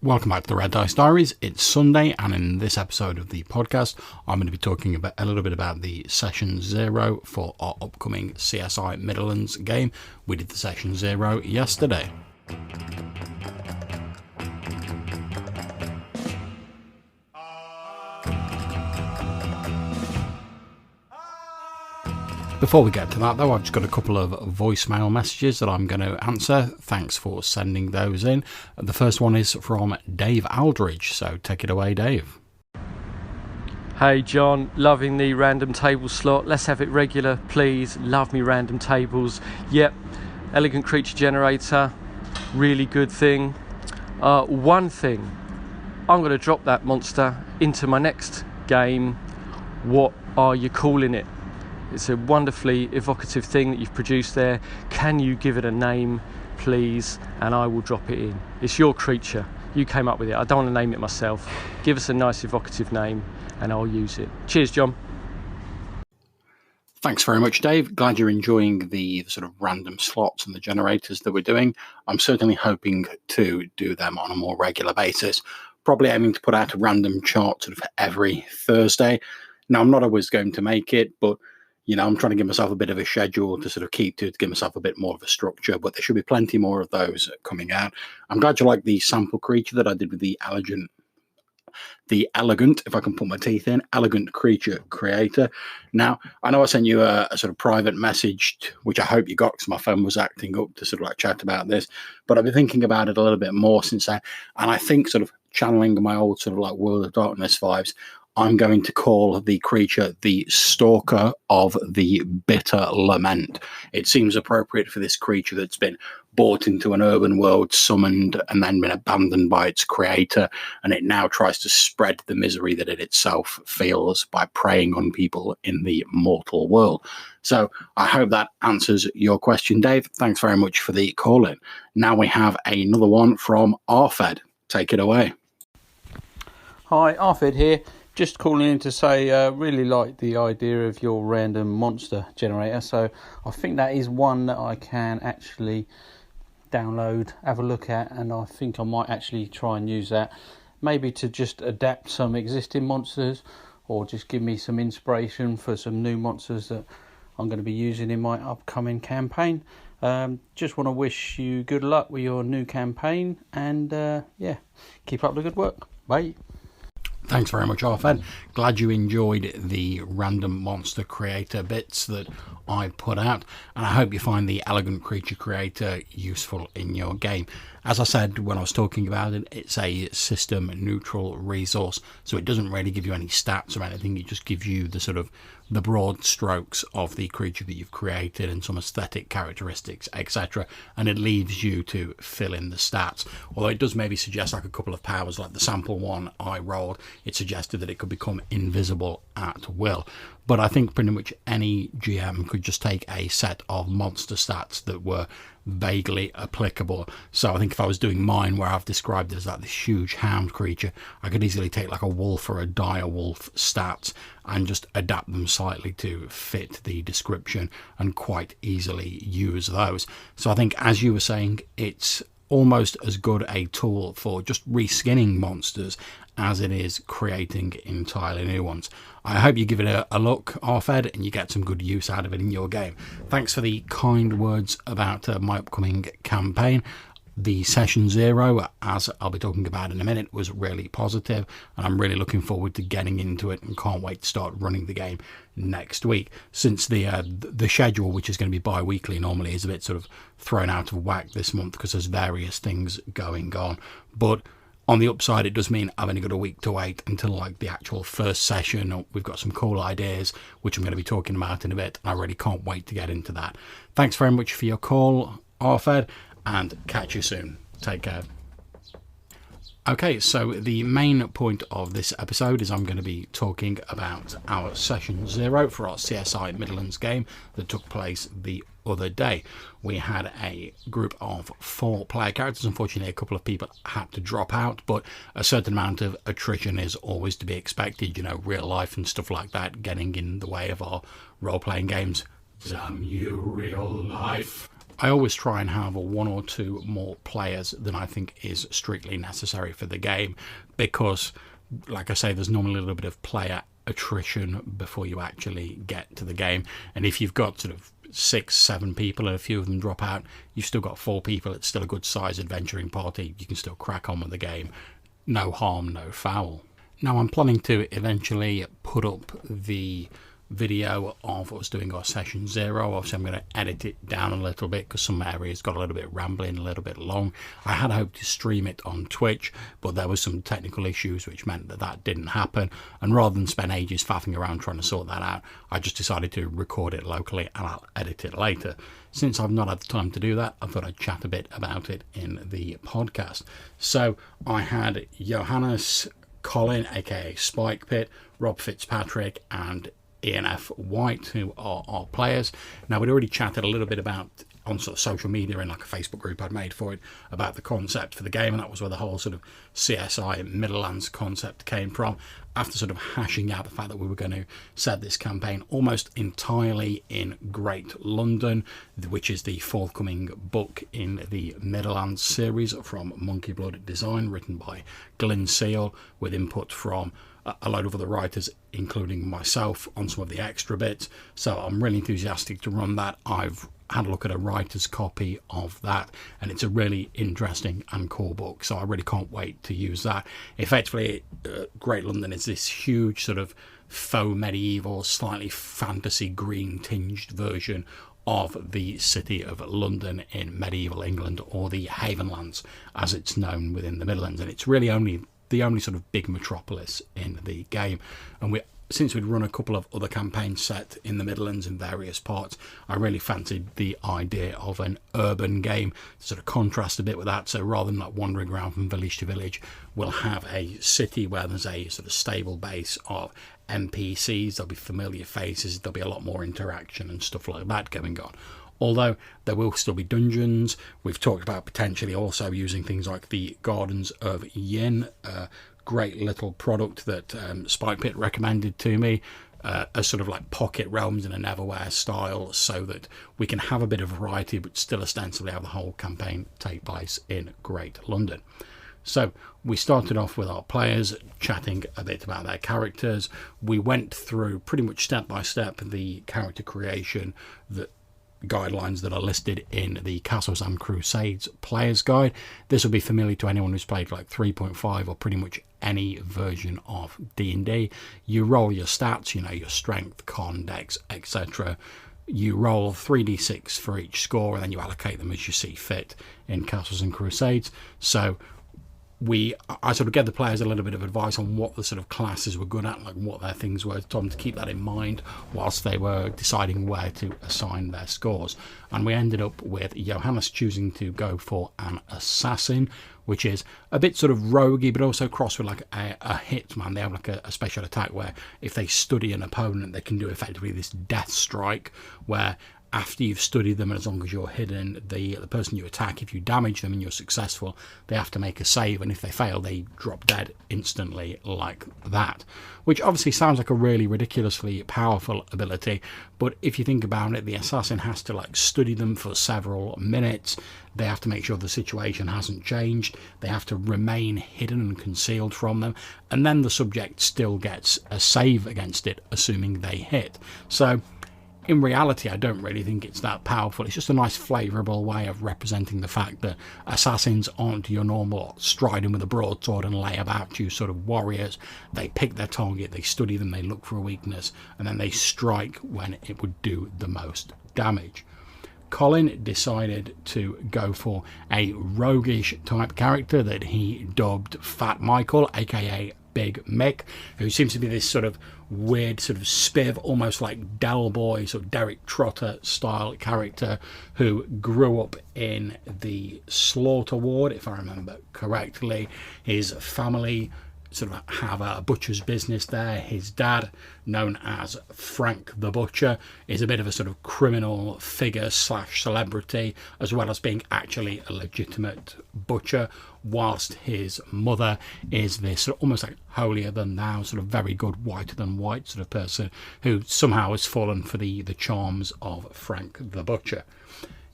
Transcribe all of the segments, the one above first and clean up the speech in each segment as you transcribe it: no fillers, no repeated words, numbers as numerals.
Welcome back to the Red Dice Diaries. It's Sunday, and in this episode of the podcast, I'm going to be talking about a little bit about the Session 0 for our upcoming CSI Midderlands game. We did the Session 0 yesterday. Before we get to that though, I've just got a couple of voicemail messages that I'm going to answer. Thanks for sending those in. The first one is from Dave Aldridge, so take it away, Dave. Hey John, loving the random table slot. Let's have it regular, please. Love me random tables. Yep, elegant creature generator, really good thing. One thing, I'm going to drop that monster into my next game. What are you calling it? It's a wonderfully evocative thing that you've produced there. Can you give it a name, please? And I will drop it in. It's your creature. You came up with it. I don't want to name it myself. Give us a nice evocative name and I'll use it. Cheers, John. Thanks very much, Dave. Glad you're enjoying the sort of random slots and the generators that we're doing. I'm certainly hoping to do them on a more regular basis. Probably aiming to put out a random chart sort of every Thursday. Now, I'm not always going to make it, but I'm trying to give myself a bit of a schedule to sort of keep to give myself a bit more of a structure, but there should be plenty more of those coming out. I'm glad you like the sample creature that I did with the elegant, if I can put my teeth in, elegant creature creator. Now, I know I sent you a sort of private message, which I hope you got because my phone was acting up to sort of like chat about this, but I've been thinking about it a little bit more since then, and I think sort of channeling my old sort of like World of Darkness vibes, I'm going to call the creature the Stalker of the Bitter Lament. It seems appropriate for this creature that's been brought into an urban world, summoned, and then been abandoned by its creator, and it now tries to spread the misery that it itself feels by preying on people in the mortal world. So I hope that answers your question, Dave. Thanks very much for the call-in. Now we have another one from Arfed. Take it away. Hi, Arfed here. Just calling in to say really like the idea of your random monster generator. So I think that is one that I can actually download, have a look at, and I think I might actually try and use that. Maybe to just adapt some existing monsters or just give me some inspiration for some new monsters that I'm going to be using in my upcoming campaign. Just want to wish you good luck with your new campaign and keep up the good work. Bye. Thanks very much, Arfed. Glad you enjoyed the random monster creator bits that I put out, and I hope you find the elegant creature creator useful in your game. As I said when I was talking about it, it's a system neutral resource, so it doesn't really give you any stats or anything. It just gives you the sort of the broad strokes of the creature that you've created and some aesthetic characteristics, etc., and it leaves you to fill in the stats. Although it does maybe suggest like a couple of powers, like the sample one I rolled, it suggested that it could become invisible at will. But I think pretty much any GM could just take a set of monster stats that were vaguely applicable. So I think if I was doing mine where I've described it as like this huge hound creature, I could easily take like a wolf or a dire wolf stats and just adapt them slightly to fit the description and quite easily use those. So I think, as you were saying, it's almost as good a tool for just reskinning monsters as it is creating entirely new ones. I hope you give it a look, Arfed, and you get some good use out of it in your game. Thanks for the kind words about my upcoming campaign. The Session 0, as I'll be talking about in a minute, was really positive, and I'm really looking forward to getting into it and can't wait to start running the game next week. Since the schedule, which is going to be bi-weekly normally, is a bit sort of thrown out of whack this month because there's various things going on. But on the upside, it does mean I've only got a week to wait until like the actual first session. We've got some cool ideas, which I'm going to be talking about in a bit, and I really can't wait to get into that. Thanks very much for your call, Arfed, and catch you soon. Take care. Okay, so the main point of this episode is I'm going to be talking about our Session 0 for our CSI Midderlands game that took place the other day. We had a group of 4 player characters. Unfortunately, a couple of people had to drop out, but a certain amount of attrition is always to be expected. Real life and stuff like that getting in the way of our role-playing games. Damn you, real life. I always try and have one or two more players than I think is strictly necessary for the game, because, like I say, there's normally a little bit of player attrition before you actually get to the game. And if you've got sort of 6-7 people and a few of them drop out, you've still got 4 people. It's still a good size adventuring party. You can still crack on with the game. No harm, no foul. Now, I'm planning to eventually put up the video of us doing our session 0. Obviously, I'm going to edit it down a little bit because some areas got a little bit rambling, a little bit long. I had hoped to stream it on Twitch, but there was some technical issues which meant that that didn't happen. And rather than spend ages faffing around trying to sort that out, I just decided to record it locally and I'll edit it later. Since I've not had the time to do that, I thought I'd chat a bit about it in the podcast. So I had Johannes, Colin, aka Spikepit, Rob Fitzpatrick, and Ian F. White, who are our players. Now, we'd already chatted a little bit about, on sort of social media in like a Facebook group I'd made for it, about the concept for the game, and that was where the whole sort of CSI Midderlands concept came from. After sort of hashing out the fact that we were going to set this campaign almost entirely in Great London, which is the forthcoming book in the Midderlands series from Monkey Blood Design, written by Glyn Seal, with input from a load of other writers, including myself, on some of the extra bits. So I'm really enthusiastic to run that. I've had a look at a writer's copy of that, and it's a really interesting and cool book, so I really can't wait to use that. Effectively, Great London is this huge sort of faux medieval, slightly fantasy green tinged version of the city of London in medieval England, or the Havenlands as it's known within the Midlands, and it's really the only sort of big metropolis in the game. And since we'd run a couple of other campaigns set in the Midlands in various parts, I really fancied the idea of an urban game to sort of contrast a bit with that. So rather than like wandering around from village to village, we'll have a city where there's a sort of stable base of NPCs, there'll be familiar faces, there'll be a lot more interaction and stuff like that going on. Although there will still be dungeons. We've talked about potentially also using things like the Gardens of Yin, a great little product that Spikepit recommended to me, as sort of like pocket realms in a Neverwhere style, so that we can have a bit of variety but still ostensibly have the whole campaign take place in Great London. So we started off with our players chatting a bit about their characters. We went through pretty much step by step the character creation guidelines that are listed in the Castles and Crusades Player's Guide. This will be familiar to anyone who's played like 3.5 or pretty much any version of D&D. You roll your stats, your strength, con, dex, etc. You roll 3d6 for each score, and then you allocate them as you see fit in Castles and Crusades. So I sort of gave the players a little bit of advice on what the sort of classes were good at, like what their things were, told them to keep that in mind whilst they were deciding where to assign their scores. And we ended up with Johannes choosing to go for an assassin, which is a bit sort of roguey, but also crossed with like a hitman. They have like a special attack where if they study an opponent, they can do effectively this death strike, where after you've studied them, and as long as you're hidden, the person you attack, if you damage them and you're successful, they have to make a save, and if they fail, they drop dead instantly like that. Which obviously sounds like a really ridiculously powerful ability, but if you think about it, the assassin has to like study them for several minutes. They have to make sure the situation hasn't changed. They have to remain hidden and concealed from them, and then the subject still gets a save against it, assuming they hit. So in reality, I don't really think it's that powerful. It's just a nice flavourable way of representing the fact that assassins aren't your normal striding with a broadsword and lay about you sort of warriors. They pick their target, they study them, they look for a weakness, and then they strike when it would do the most damage. Colin decided to go for a roguish type character that he dubbed Fat Michael, aka Big Mick, who seems to be this sort of weird sort of spiv, almost like Del Boy, sort of Derek Trotter style character, who grew up in the Slaughter Ward, if I remember correctly. His family sort of have a butcher's business there. His dad, known as Frank the Butcher, is a bit of a sort of criminal figure / celebrity, as well as being actually a legitimate butcher, whilst his mother is this sort of almost like holier than thou, sort of very good whiter than white sort of person who somehow has fallen for the charms of Frank the Butcher.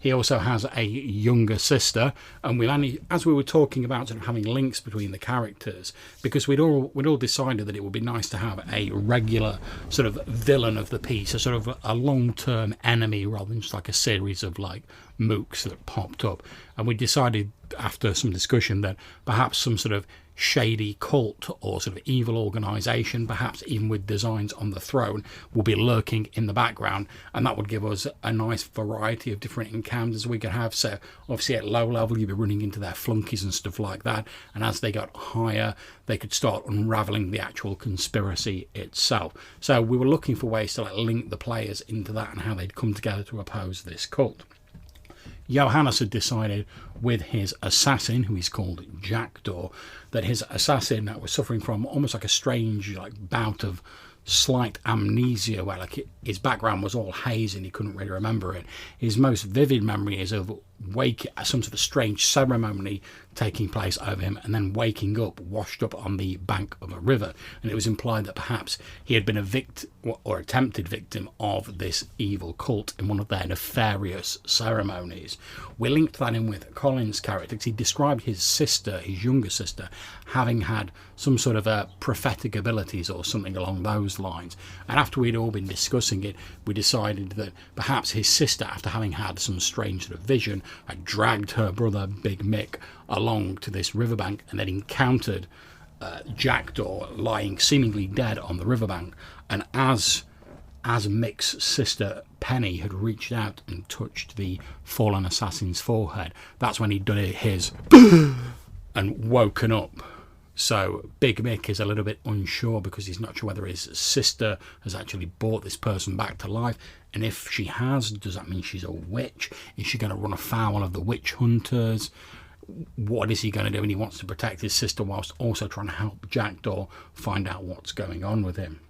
He also has a younger sister, and as we were talking about sort of having links between the characters, because we'd all decided that it would be nice to have a regular sort of villain of the piece, a sort of a long-term enemy rather than just like a series of like mooks that popped up. And we decided after some discussion that perhaps some sort of shady cult or sort of evil organisation, perhaps even with designs on the throne, will be lurking in the background, and that would give us a nice variety of different encounters we could have. So obviously at low level you'd be running into their flunkies and stuff like that, and as they got higher they could start unravelling the actual conspiracy itself. So we were looking for ways to like link the players into that and how they'd come together to oppose this cult. Johannes had decided with his assassin, who is called Jackdaw, that his assassin was suffering from almost like a strange like bout of slight amnesia, where like his background was all hazy and he couldn't really remember it. His most vivid memory is of some sort of strange ceremony taking place over him and then waking up washed up on the bank of a river, and it was implied that perhaps he had been a victim or attempted victim of this evil cult in one of their nefarious ceremonies. We linked that in with Colin's character because he described his sister, his younger sister, having had some sort of prophetic abilities or something along those lines, and after we'd all been discussing it, we decided that perhaps his sister, after having had some strange sort of vision, had dragged her brother Big Mick along to this riverbank and then encountered Jackdaw lying seemingly dead on the riverbank, and as Mick's sister Penny had reached out and touched the fallen assassin's forehead, that's when he'd done his and woken up. So Big Mick is a little bit unsure because he's not sure whether his sister has actually brought this person back to life, and if she has, does that mean she's a witch? Is she going to run afoul of the witch hunters? What is he going to do? And he wants to protect his sister whilst also trying to help Jackdaw find out what's going on with him.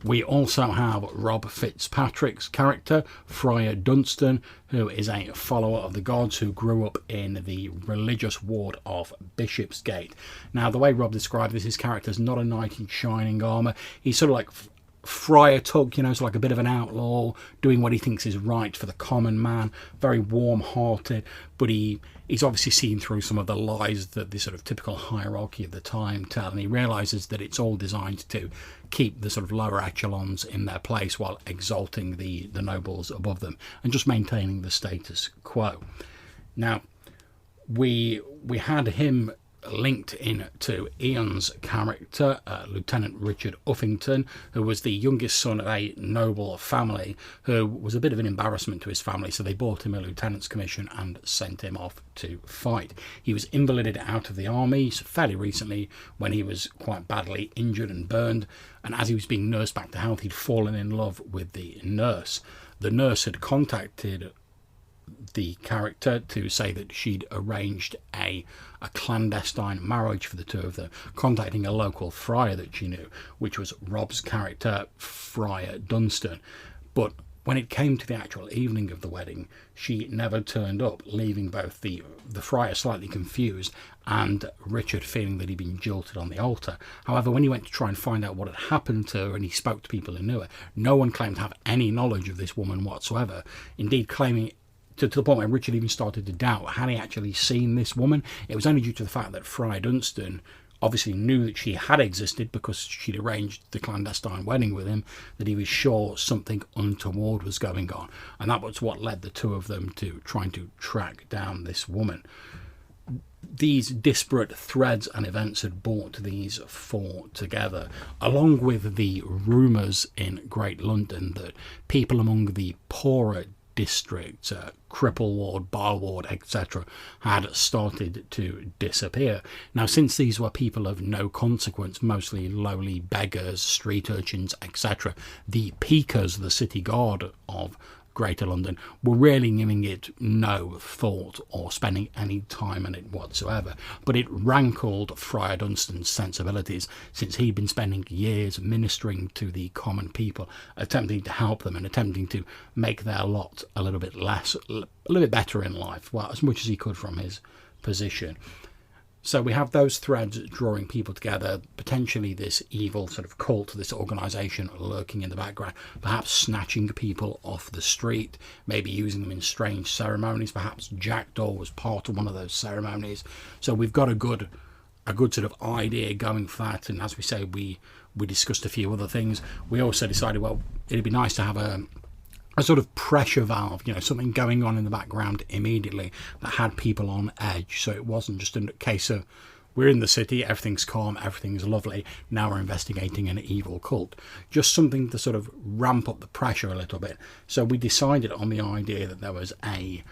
We also have Rob Fitzpatrick's character, Friar Dunstan, who is a follower of the gods who grew up in the religious ward of Bishopsgate. Now, the way Rob described this, his character is not a knight in shining armour. He's sort of like Friar Tuck, so like a bit of an outlaw, doing what he thinks is right for the common man, very warm-hearted, but he's obviously seen through some of the lies that the sort of typical hierarchy of the time tell, and he realises that it's all designed to keep the sort of lower echelons in their place while exalting the nobles above them and just maintaining the status quo. Now, we had him linked in to Ian's character, Lieutenant Richard Uffington, who was the youngest son of a noble family who was a bit of an embarrassment to his family, so they bought him a lieutenant's commission and sent him off to fight. He was invalided out of the army fairly recently when he was quite badly injured and burned, and as he was being nursed back to health, he'd fallen in love with the nurse. The nurse had contacted the character to say that she'd arranged a clandestine marriage for the two of them, contacting a local friar that she knew, which was Rob's character, Friar Dunstan. But when it came to the actual evening of the wedding, she never turned up, leaving both the friar slightly confused and Richard feeling that he'd been jilted on the altar. However, when he went to try and find out what had happened to her and he spoke to people who knew her, no one claimed to have any knowledge of this woman whatsoever, indeed claiming to the point where Richard even started to doubt, had he actually seen this woman? It was only due to the fact that Friar Dunstan obviously knew that she had existed because she'd arranged the clandestine wedding with him, that he was sure something untoward was going on. And that was what led the two of them to trying to track down this woman. These disparate threads and events had brought these four together, along with the rumours in Great London that people among the poorer districts, Cripple Ward, Bar Ward, etc., had started to disappear. Now, since these were people of no consequence, mostly lowly beggars, street urchins, etc., the Peakers, the city guard of Greater London, were really giving it no thought or spending any time on it whatsoever. But it rankled Friar Dunstan's sensibilities, since he'd been spending years ministering to the common people, attempting to help them and attempting to make their lot a little bit better in life, well, as much as he could from his position. So we have those threads drawing people together, potentially this evil sort of cult, this organisation lurking in the background, perhaps snatching people off the street, maybe using them in strange ceremonies. Perhaps Jackdaw was part of one of those ceremonies. So we've got a good sort of idea going for that. And as we say, we discussed a few other things. We also decided, well, it'd be nice to have a sort of pressure valve, something going on in the background immediately that had people on edge. So it wasn't just a case of we're in the city, everything's calm, everything's lovely, now we're investigating an evil cult. Just something to sort of ramp up the pressure a little bit. So we decided on the idea that there was a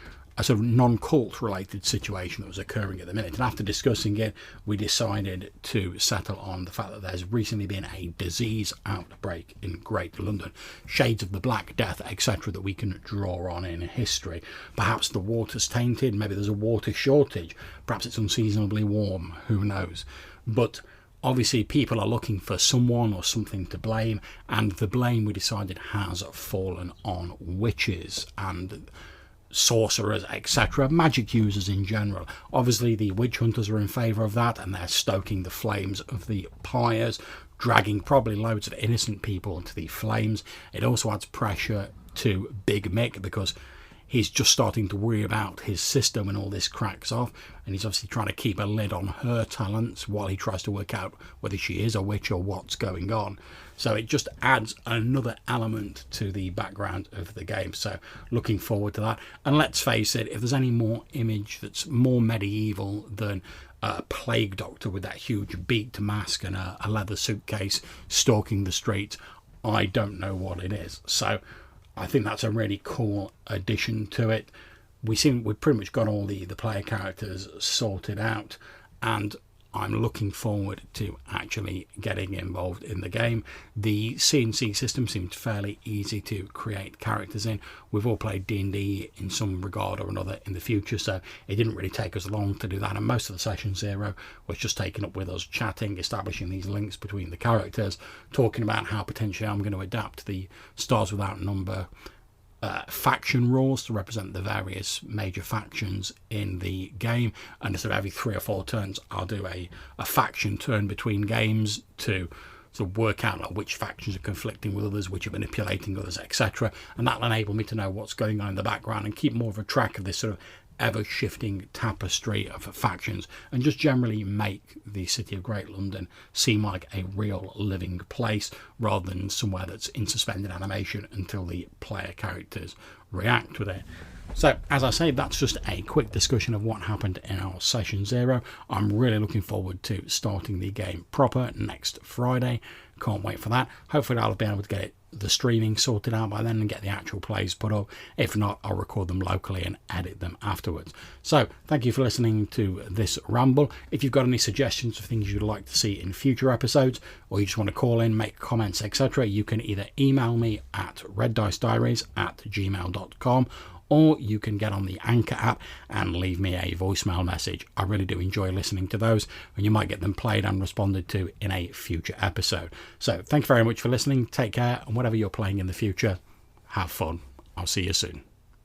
sort of non-cult related situation that was occurring at the minute, and after discussing it, we decided to settle on the fact that there's recently been a disease outbreak in Great London, shades of the Black Death, etc., that we can draw on in history. Perhaps the water's tainted, maybe there's a water shortage, perhaps it's unseasonably warm, who knows. But obviously people are looking for someone or something to blame, and the blame, we decided, has fallen on witches and sorcerers, etc., magic users in general. Obviously the witch hunters are in favour of that, and they're stoking the flames of the pyres, dragging probably loads of innocent people into the flames. It also adds pressure to Big Mick, because he's just starting to worry about his sister when all this cracks off, and he's obviously trying to keep a lid on her talents while he tries to work out whether she is a witch or what's going on. So it just adds another element to the background of the game. So looking forward to that. And let's face it, if there's any more image that's more medieval than a plague doctor with that huge beaked mask and a leather suitcase stalking the streets, I don't know what it is. So I think that's a really cool addition to it. We've pretty much got all the player characters sorted out, and I'm looking forward to actually getting involved in the game. The C&C system seemed fairly easy to create characters in. We've all played D&D in some regard or another in the future, so it didn't really take us long to do that, and most of the session 0 was just taken up with us chatting, establishing these links between the characters, talking about how potentially I'm going to adapt the Stars Without Number faction rules to represent the various major factions in the game, and sort of every 3 or 4 turns I'll do a faction turn between games to sort of work out like which factions are conflicting with others, which are manipulating others, etc., and that'll enable me to know what's going on in the background and keep more of a track of this sort of ever-shifting tapestry of factions, and just generally make the city of Great London seem like a real living place rather than somewhere that's in suspended animation until the player characters react with it. So, as I say, that's just a quick discussion of what happened in our session 0. I'm really looking forward to starting the game proper next Friday. Can't wait for that. Hopefully I'll be able to get the streaming sorted out by then and get the actual plays put up. If not, I'll record them locally and edit them afterwards. So thank you for listening to this ramble. If you've got any suggestions for things you'd like to see in future episodes, or you just want to call in, make comments, etc., you can either email me at reddicediaries@gmail.com, or you can get on the Anchor app and leave me a voicemail message. I really do enjoy listening to those, and you might get them played and responded to in a future episode. So thank you very much for listening. Take care, and whatever you're playing in the future, have fun. I'll see you soon.